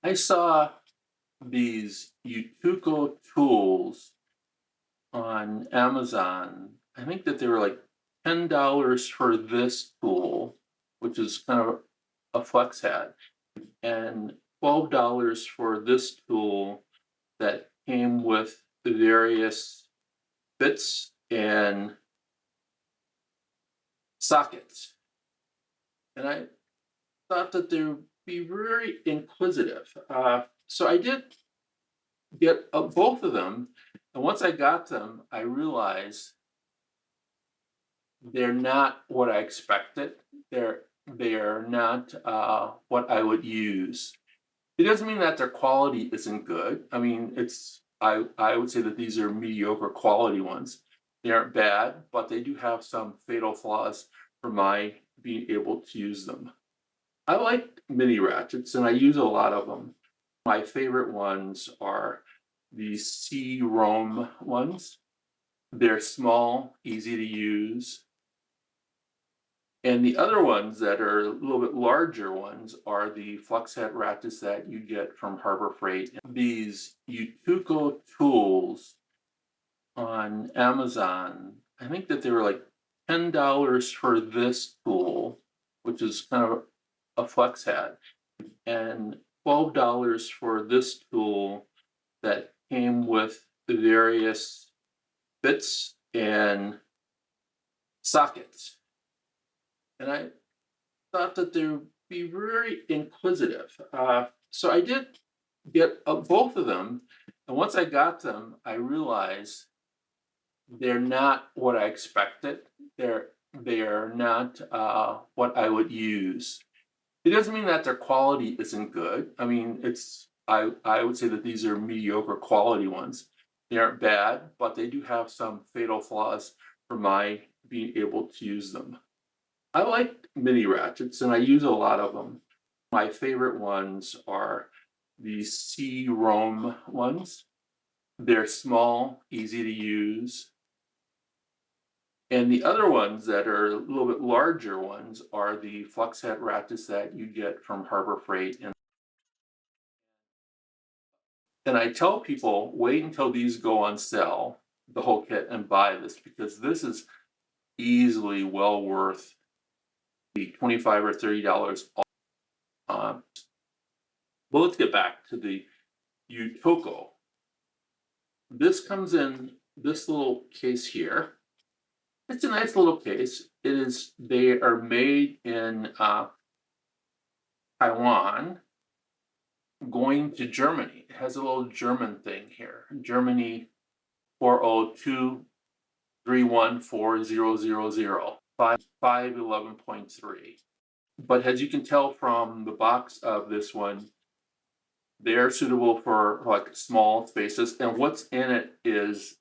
I saw these UTOKU tools on Amazon. I think that they were like $10 for this tool, which is kind of a flex hat, and $12 for this tool that came with the various bits and sockets. And I thought that they would be very inquisitive. So I did get both of them. And once I got them, I realized they're not what I expected. They're not what I would use. It doesn't mean that their quality isn't good. I mean, I would say that these are mediocre quality ones. They aren't bad, but they do have some fatal flaws for my being able to use them. I like mini ratchets and I use a lot of them. My favorite ones are the C-Roam ones. They're small, easy to use. And the other ones that are a little bit larger ones are the flex head ratchets that you get from Harbor Freight. These UTOKU tools on Amazon, I think that they were like $10 for this tool, which is kind of a flex hat, and $12 for this tool that came with the various bits and sockets. And I thought that they would be very inquisitive. So I did get both of them. And once I got them, I realized they're not what I expected. They're not what I would use. It doesn't mean that their quality isn't good. I mean, I would say that these are mediocre quality ones. They aren't bad, but they do have some fatal flaws for my being able to use them. I like mini ratchets and I use a lot of them. My favorite ones are the C-Roam ones. They're small, easy to use. And the other ones that are a little bit larger ones are the flex head ratchets that you get from Harbor Freight. And I tell people, wait until these go on sale, the whole kit, and buy this, because this is easily well worth the $25 or $30. But let's get back to the UTOKU. This comes in this little case here. It's a nice little case. They are made in Taiwan, going to Germany. It has a little German thing here. Germany 402314000 511.3. But as you can tell from the box of this one, they're suitable for like small spaces. And what's in it is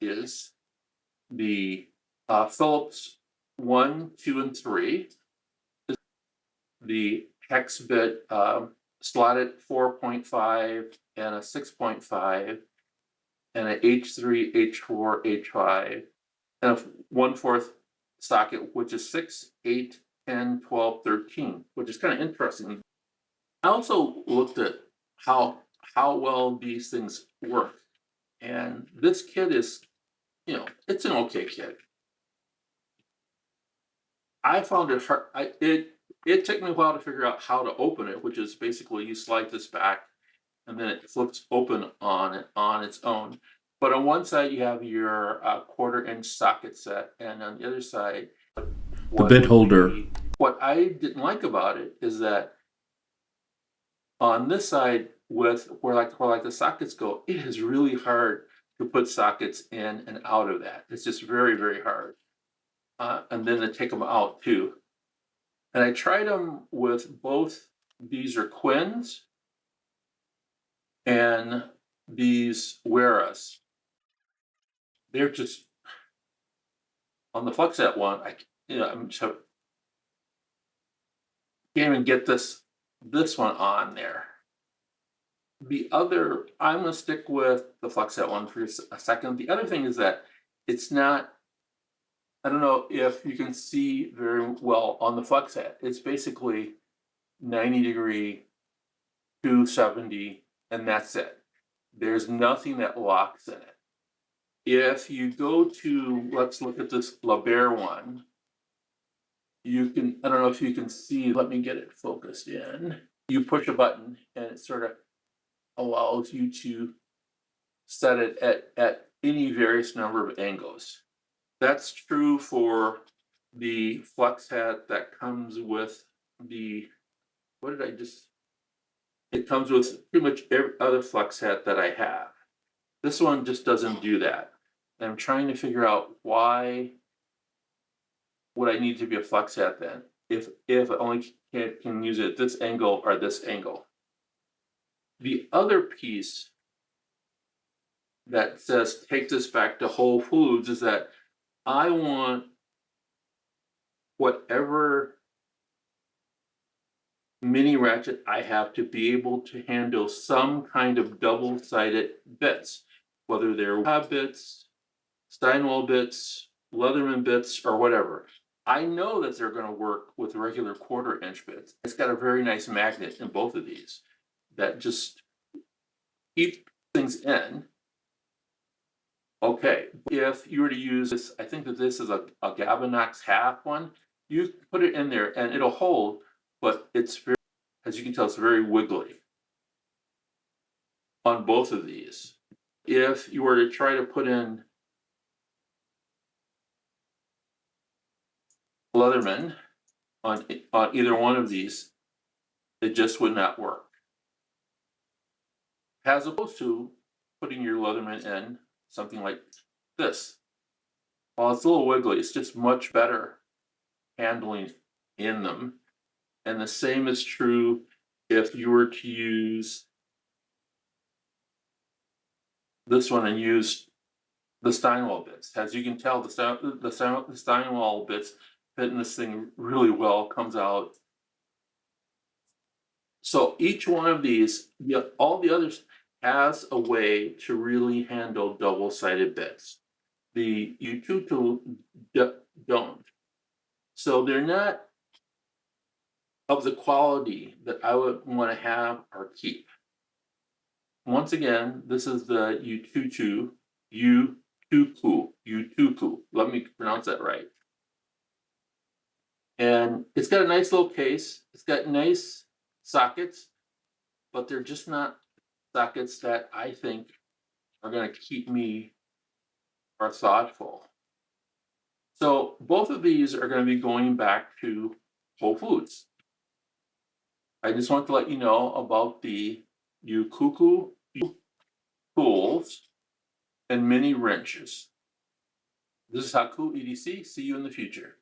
the Phillips 1, 2, and 3, the hex bit slotted 4.5 and a 6.5, and an H3, H4, H5, and a 1/4 socket, which is 6, 8, 10, 12, 13, which is kind of interesting. I also looked at how well these things work. And this kit is, it's an okay kit. I found it hard. It took me a while to figure out how to open it, which is basically you slide this back and then it flips open on its own. But on one side you have your 1/4-inch socket set, and on the other side, the bit holder. What I didn't like about it is that on this side, with where the sockets go, it is really hard to put sockets in and out of that. It's just very, very hard. And then to take them out too. And I tried them with both. These are Quins and these Weras. They're just, on the Flexet one, I'm just can't even get this one on there. The other, I'm going to stick with the Flexet one for a second. The other thing is that it's not, I don't know if you can see very well on the Flexet. It's basically 90 degree, 270, and that's it. There's nothing that locks in it. If you go to, let's look at this LaBear one, you can, I don't know if you can see, let me get it focused in. You push a button and it sort of allows you to set it at any various number of angles. That's true for the flex hat that comes with the, what did I just, it comes with pretty much every other flex hat that I have. This one just doesn't do that. And I'm trying to figure out why would I need to be a flex hat then? If I only can use it at this angle or this angle. The other piece that says take this back to Whole Foods is that I want whatever mini ratchet I have to be able to handle some kind of double-sided bits, whether they're Wab bits, Steinwall bits, Leatherman bits, or whatever. I know that they're going to work with regular 1/4-inch bits. It's got a very nice magnet in both of these that just keep things in. Okay, if you were to use this, I think that this is a Gavinox half one. You put it in there and it'll hold, but it's very, as you can tell, it's very wiggly on both of these. If you were to try to put in Leatherman on either one of these, it just would not work. As opposed to putting your Leatherman in something like this. While it's a little wiggly, it's just much better handling in them. And the same is true if you were to use this one and use the Steinwall bits. As you can tell, the Steinwall bits fit in this thing really well, comes out. So each one of these, all the others has a way to really handle double-sided bits. The UTOKU don't. So they're not of the quality that I would want to have or keep. Once again, this is the UTOKU. Let me pronounce that right. And it's got a nice little case. It's got nice sockets, but they're just not sockets that I think are going to keep me or thoughtful. So both of these are going to be going back to Whole Foods. I just want to let you know about the UTOKU tools and mini wrenches. This is Haku EDC. See you in the future.